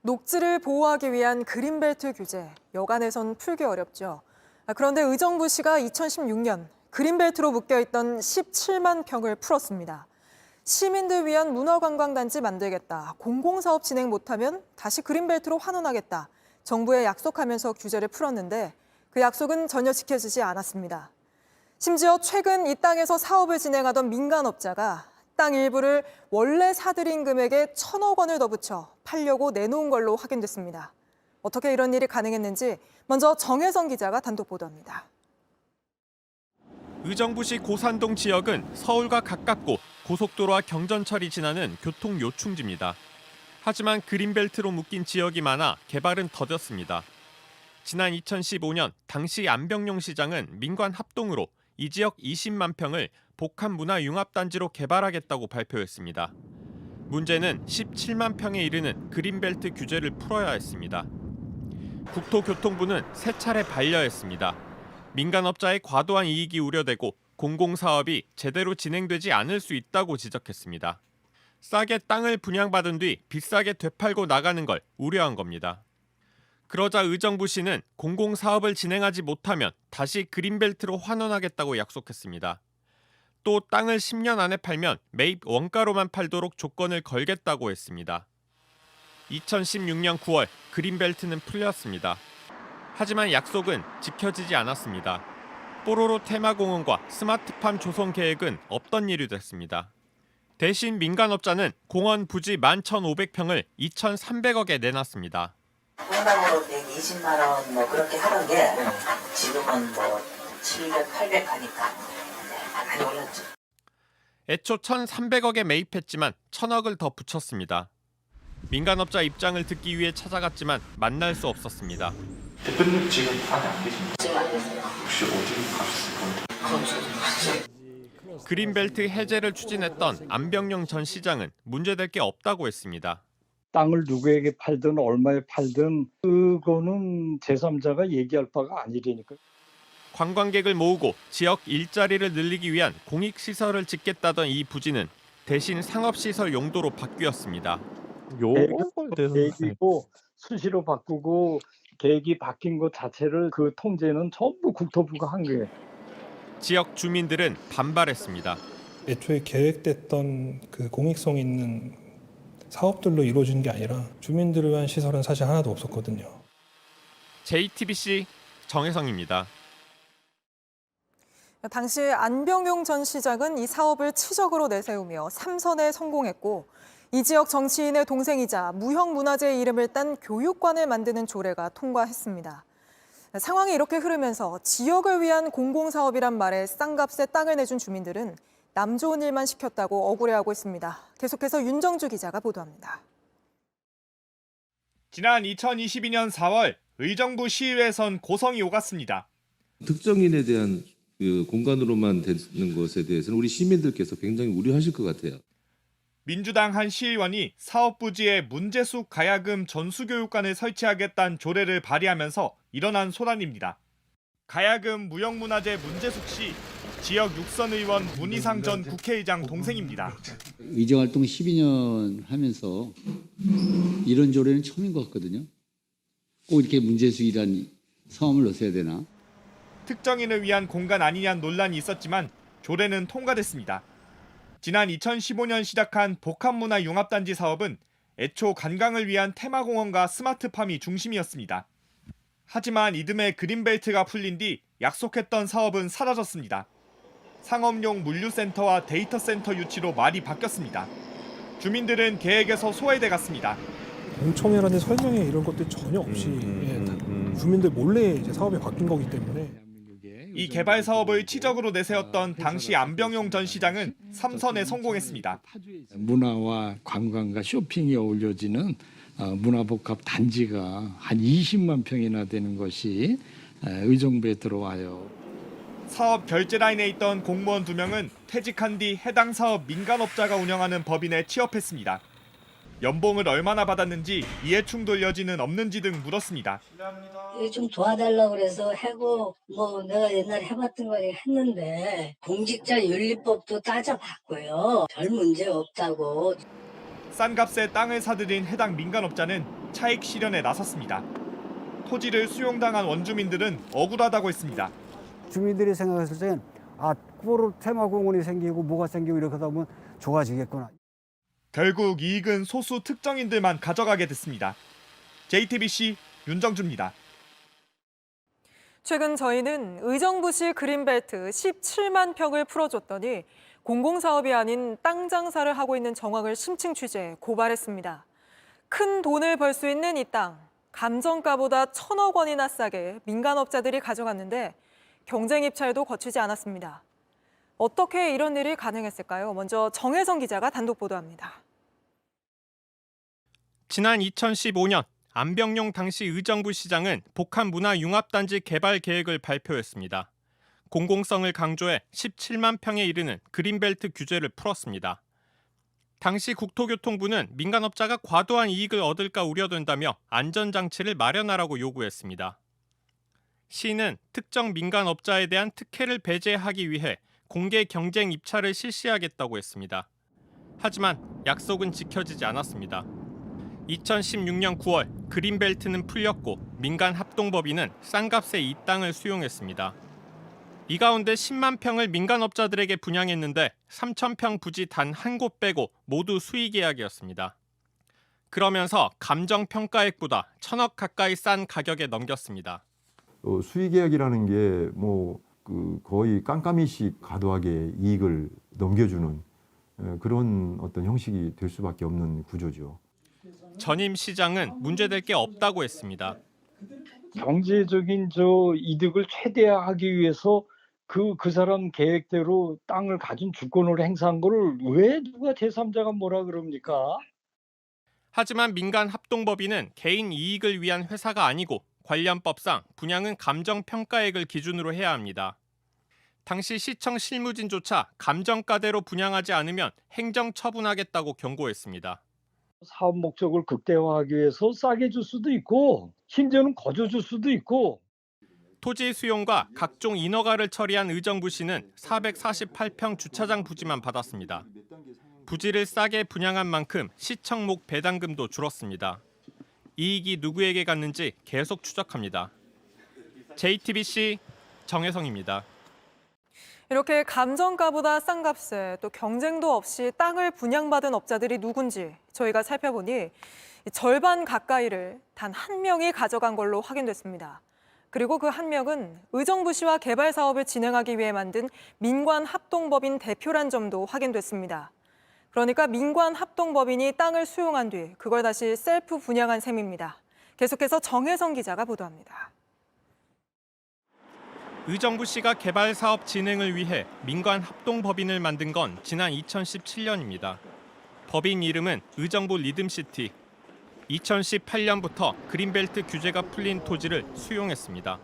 녹지를 보호하기 위한 그린벨트 규제, 여간에선 풀기 어렵죠. 그런데 의정부시가 2016년 그린벨트로 묶여있던 17만 평을 풀었습니다. 시민들 위한 문화관광단지 만들겠다, 공공사업 진행 못하면 다시 그린벨트로 환원하겠다, 정부에 약속하면서 규제를 풀었는데 그 약속은 전혀 지켜지지 않았습니다. 심지어 최근 이 땅에서 사업을 진행하던 민간업자가 땅 일부를 원래 사들인 금액에 1,000억 원을 더 붙여 팔려고 내놓은 걸로 확인됐습니다. 어떻게 이런 일이 가능했는지 먼저 정혜성 기자가 단독 보도합니다. 의정부시 고산동 지역은 서울과 가깝고 고속도로와 경전철이 지나는 교통 요충지입니다. 하지만 그린벨트로 묶인 지역이 많아 개발은 더뎠습니다. 지난 2015년 당시 안병용 시장은 민관 합동으로 이 지역 20만 평을 복합문화융합단지로 개발하겠다고 발표했습니다. 문제는 17만 평에 이르는 그린벨트 규제를 풀어야 했습니다. 국토교통부는 세 차례 반려했습니다. 민간업자의 과도한 이익이 우려되고 공공사업이 제대로 진행되지 않을 수 있다고 지적했습니다. 싸게 땅을 분양받은 뒤 비싸게 되팔고 나가는 걸 우려한 겁니다. 그러자 의정부시는 공공사업을 진행하지 못하면 다시 그린벨트로 환원하겠다고 약속했습니다. 또 땅을 10년 안에 팔면 매입 원가로만 팔도록 조건을 걸겠다고 했습니다. 2016년 9월 그린벨트는 풀렸습니다. 하지만 약속은 지켜지지 않았습니다. 뽀로로 테마공원과 스마트팜 조성 계획은 없던 일이 됐습니다. 대신 민간업자는 공원 부지 11,500평을 2,300억에 내놨습니다. 공담으로 120만 원 뭐 그렇게 하던 게 지금은 뭐 700, 800 하니까 많이 올랐죠. 애초 1,300억에 매입했지만 1,000억을 더 붙였습니다. 민간업자 입장을 듣기 위해 찾아갔지만 만날 수 없었습니다. 대표님 지금 안에 안 계십니까? 지금 안 됐어요. 혹시 어디 가셨을 건데? 그린벨트 해제를 추진했던 안병용 전 시장은 문제될 게 없다고 했습니다. 땅을 누구에게 팔든 얼마에 팔든 그거는 제3자가 얘기할 바가 아니라니까. 관광객을 모으고 지역 일자리를 늘리기 위한 공익시설을 짓겠다던 이 부지는 대신 상업시설 용도로 바뀌었습니다. 요거에 대해서 계획이고 수시로 바꾸고 계획이 바뀐 것 자체를 그 통제는 전부 국토부가 한 거예요. 지역 주민들은 반발했습니다. 애초에 계획됐던 그 공익성 있는 사업들로 이루어진 게 아니라 주민들을 위한 시설은 사실 하나도 없었거든요. JTBC 정혜성입니다. 당시 안병용 전 시장은 이 사업을 치적으로 내세우며 3선에 성공했고 이 지역 정치인의 동생이자 무형문화재의 이름을 딴 교육관을 만드는 조례가 통과했습니다. 상황이 이렇게 흐르면서 지역을 위한 공공사업이란 말에 싼 값에 땅을 내준 주민들은 남 좋은 일만 시켰다고 억울해하고 있습니다. 계속해서 윤정주 기자가 보도합니다. 지난 2022년 4월 의정부 시의회에선 고성이 오갔습니다. 특정인에 대한 그 공간으로만 되는 것에 대해서는 우리 시민들께서 굉장히 우려하실 것 같아요. 민주당 한 시의원이 사업 부지에 문제숙 가야금 전수교육관을 설치하겠다는 조례를 발의하면서 일어난 소란입니다. 가야금 무형문화재 문제숙 씨, 지역 육선 의원 문희상 전 국회의장 동생입니다. 의정활동 12년 하면서 이런 조례는 처음인 것 같거든요. 꼭 이렇게 문제수이란 성함을 넣어야 되나? 특정인을 위한 공간 아니냐는 논란이 있었지만 조례는 통과됐습니다. 지난 2015년 시작한 복합문화융합단지 사업은 애초 관광을 위한 테마공원과 스마트팜이 중심이었습니다. 하지만 이듬해 그린벨트가 풀린 뒤 약속했던 사업은 사라졌습니다. 상업용 물류센터와 데이터센터 유치로 말이 바뀌었습니다. 주민들은 계획에서 소외돼 갔습니다. 공청회라는 설명회 이런 것들 전혀 없이 주민들 몰래 이제 사업이 바뀐 거기 때문에 이 개발 사업을 치적으로 내세웠던 당시 안병용 전 시장은 3선에 성공했습니다. 문화와 관광과 쇼핑이 어울려지는 문화복합 단지가 한 20만 평이나 되는 것이 의정부에 들어와요. 사업 결제 라인에 있던 공무원 2명은 퇴직한 뒤 해당 사업 민간업자가 운영하는 법인에 취업했습니다. 연봉을 얼마나 받았는지 이해충돌 여지는 없는지 등 물었습니다. 좀 도와달라고 그래서 해고 뭐 내가 옛날에 해봤던 거니 했는데 공직자 윤리법도 따져봤고요. 별 문제 없다고. 싼 값에 땅을 사들인 해당 민간업자는 차익 실현에 나섰습니다. 토지를 수용당한 원주민들은 억울하다고 했습니다. 주민들이 생각했을 땐 앞으로 테마공원이 생기고 뭐가 생기고 이렇게 하다 보면 좋아지겠구나. 결국 이익은 소수 특정인들만 가져가게 됐습니다. JTBC 윤정주입니다. 최근 저희는 의정부시 그린벨트 17만 평을 풀어줬더니 공공사업이 아닌 땅 장사를 하고 있는 정황을 심층 취재 고발했습니다. 큰 돈을 벌 수 있는 이 땅, 감정가보다 1,000억 원이나 싸게 민간업자들이 가져갔는데 경쟁 입찰도 거치지 않았습니다. 어떻게 이런 일이 가능했을까요? 먼저 정혜성 기자가 단독 보도합니다. 지난 2015년 안병용 당시 의정부시장은 복합문화융합단지 개발 계획을 발표했습니다. 공공성을 강조해 17만 평에 이르는 그린벨트 규제를 풀었습니다. 당시 국토교통부는 민간업자가 과도한 이익을 얻을까 우려된다며 안전장치를 마련하라고 요구했습니다. 시는 특정 민간업자에 대한 특혜를 배제하기 위해 공개 경쟁 입찰을 실시하겠다고 했습니다. 하지만 약속은 지켜지지 않았습니다. 2016년 9월 그린벨트는 풀렸고 민간 합동법인은 싼 값에 이 땅을 수용했습니다. 이 가운데 10만 평을 민간업자들에게 분양했는데 3,000평 부지 단 한 곳 빼고 모두 수의 계약이었습니다. 그러면서 감정평가액보다 1,000억 가까이 싼 가격에 넘겼습니다. 수의 계약이라는 게 거의 깜깜이씩 과도하게 이익을 넘겨주는 그런 어떤 형식이 될 수밖에 없는 구조죠. 전임 시장은 문제될 게 없다고 했습니다. 경제적인 이득을 최대화하기 위해서 그 사람 계획대로 땅을 가진 주권을 행사한 거를 왜 누가 제3자가 뭐라 그럽니까? 하지만 민간 합동법인은 개인 이익을 위한 회사가 아니고 관련법상 분양은 감정평가액을 기준으로 해야 합니다. 당시 시청 실무진조차 감정가대로 분양하지 않으면 행정처분하겠다고 경고했습니다. 사업 목적을 극대화하기 위해서 싸게 줄 수도 있고 심지어는 거저 줄 수도 있고. 토지 수용과 각종 인허가를 처리한 의정부시는 448평 주차장 부지만 받았습니다. 부지를 싸게 분양한 만큼 시청목 배당금도 줄었습니다. 이익이 누구에게 갔는지 계속 추적합니다. JTBC 정혜성입니다. 이렇게 감정가보다 싼 값에 또 경쟁도 없이 땅을 분양받은 업자들이 누군지 저희가 살펴보니 절반 가까이를 단 한 명이 가져간 걸로 확인됐습니다. 그리고 그 한 명은 의정부시와 개발 사업을 진행하기 위해 만든 민관합동법인 대표란 점도 확인됐습니다. 그러니까 민관합동법인이 땅을 수용한 뒤 그걸 다시 셀프 분양한 셈입니다. 계속해서 정혜성 기자가 보도합니다. 의정부시가 개발 사업 진행을 위해 민관합동법인을 만든 건 지난 2017년입니다. 법인 이름은 의정부 리듬시티. 2018년부터 그린벨트 규제가 풀린 토지를 수용했습니다.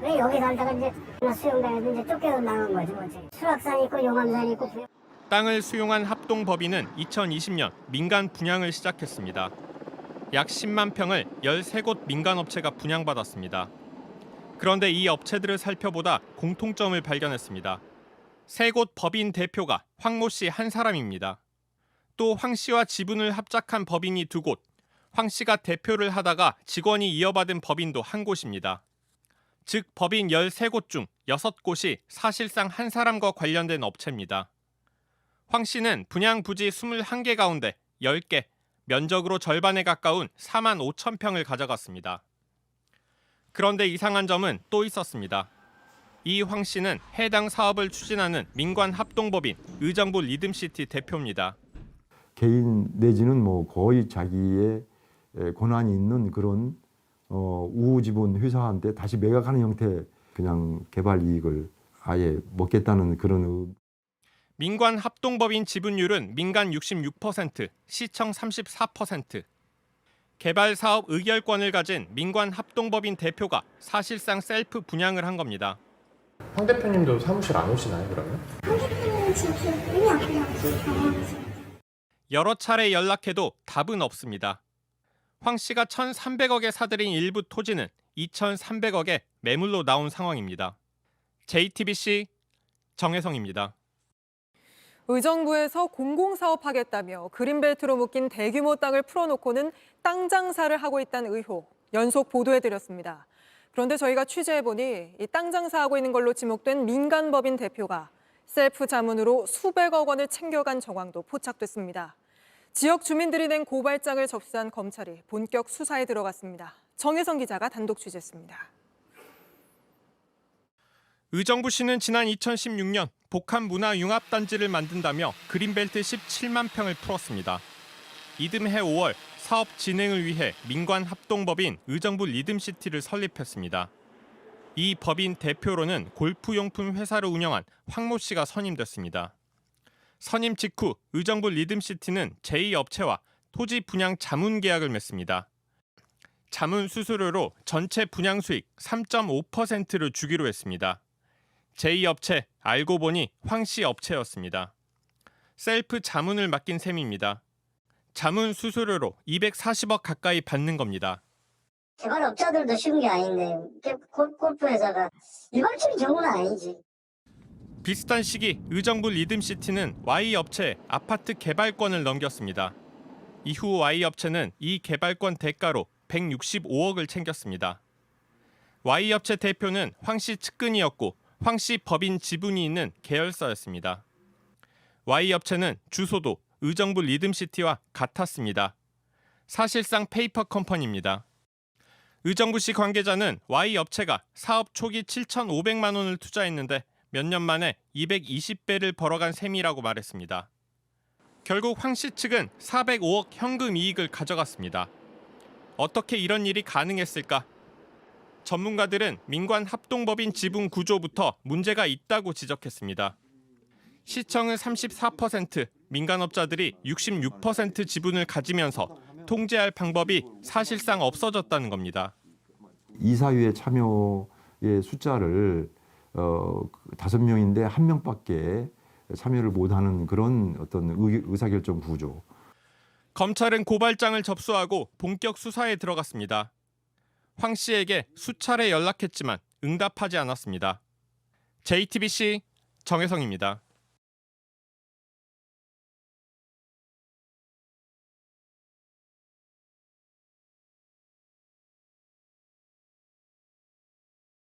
왜 여기 살다가 이제 수용당해서 이제 쫓겨서 나간 거지 뭐지. 수락산이 있고 용암산이 있고. 땅을 수용한 합동법인은 2020년 민간 분양을 시작했습니다. 약 10만 평을 13곳 민간업체가 분양받았습니다. 그런데 이 업체들을 살펴보다 공통점을 발견했습니다. 3곳 법인 대표가 황모 씨 한 사람입니다. 또 황 씨와 지분을 합작한 법인이 2곳, 황 씨가 대표를 하다가 직원이 이어받은 법인도 한 곳입니다. 즉 법인 13곳 중 6곳이 사실상 한 사람과 관련된 업체입니다. 황 씨는 분양 부지 21개 가운데 10개, 면적으로 절반에 가까운 4만 5천 평을 가져갔습니다. 그런데 이상한 점은 또 있었습니다. 이 황 씨는 해당 사업을 추진하는 민관합동법인 의정부 리듬시티 대표입니다. 개인 내지는 거의 자기의 권한이 있는 그런 우지분 회사한테 다시 매각하는 형태 그냥 개발 이익을 아예 먹겠다는 그런. 민관합동법인 지분율은 민간 66%, 시청 34%. 개발 사업 의결권을 가진 민관합동법인 대표가 사실상 셀프 분양을 한 겁니다. 황 대표님도 사무실 안 오시나요, 그러면? 황 대표님은 지금 눈이 아프다고. 여러 차례 연락해도 답은 없습니다. 황 씨가 1,300억에 사들인 일부 토지는 2,300억에 매물로 나온 상황입니다. JTBC 정혜성입니다. 의정부에서 공공사업하겠다며 그린벨트로 묶인 대규모 땅을 풀어놓고는 땅 장사를 하고 있다는 의혹 연속 보도해드렸습니다. 그런데 저희가 취재해보니 이 땅 장사하고 있는 걸로 지목된 민간법인 대표가 셀프 자문으로 수백억 원을 챙겨간 정황도 포착됐습니다. 지역 주민들이 낸 고발장을 접수한 검찰이 본격 수사에 들어갔습니다. 정혜성 기자가 단독 취재했습니다. 의정부시는 지난 2016년 복합문화융합단지를 만든다며 그린벨트 17만 평을 풀었습니다. 이듬해 5월 사업 진행을 위해 민관합동법인 의정부 리듬시티를 설립했습니다. 이 법인 대표로는 골프용품 회사를 운영한 황모 씨가 선임됐습니다. 선임 직후 의정부 리듬시티는 제2업체와 토지 분양 자문 계약을 맺습니다. 자문 수수료로 전체 분양 수익 3.5%를 주기로 했습니다. 제2업체 알고 보니 황씨 업체였습니다. 셀프 자문을 맡긴 셈입니다. 자문 수수료로 240억 가까이 받는 겁니다. 개발업자들도 쉬운 게 아닌데 골프 회사가 일반적인 경우는 아니지. 비슷한 시기 의정부 리듬시티는 Y업체에 아파트 개발권을 넘겼습니다. 이후 Y업체는 이 개발권 대가로 165억을 챙겼습니다. Y업체 대표는 황씨 측근이었고 황씨 법인 지분이 있는 계열사였습니다. Y업체는 주소도 의정부 리듬시티와 같았습니다. 사실상 페이퍼 컴퍼니입니다. 의정부시 관계자는 Y업체가 사업 초기 7,500만 원을 투자했는데 몇 년 만에 220배를 벌어간 셈이라고 말했습니다. 결국 황씨 측은 405억 현금 이익을 가져갔습니다. 어떻게 이런 일이 가능했을까? 전문가들은 민관합동법인 지분 구조부터 문제가 있다고 지적했습니다. 시청은 34%, 민간업자들이 66% 지분을 가지면서 통제할 방법이 사실상 없어졌다는 겁니다. 이사회의 참여의 숫자를 5명인데 1명밖에 참여를 못하는 그런 어떤 의사결정 구조. 검찰은 고발장을 접수하고 본격 수사에 들어갔습니다. 황 씨에게 수차례 연락했지만 응답하지 않았습니다. JTBC 정혜성입니다.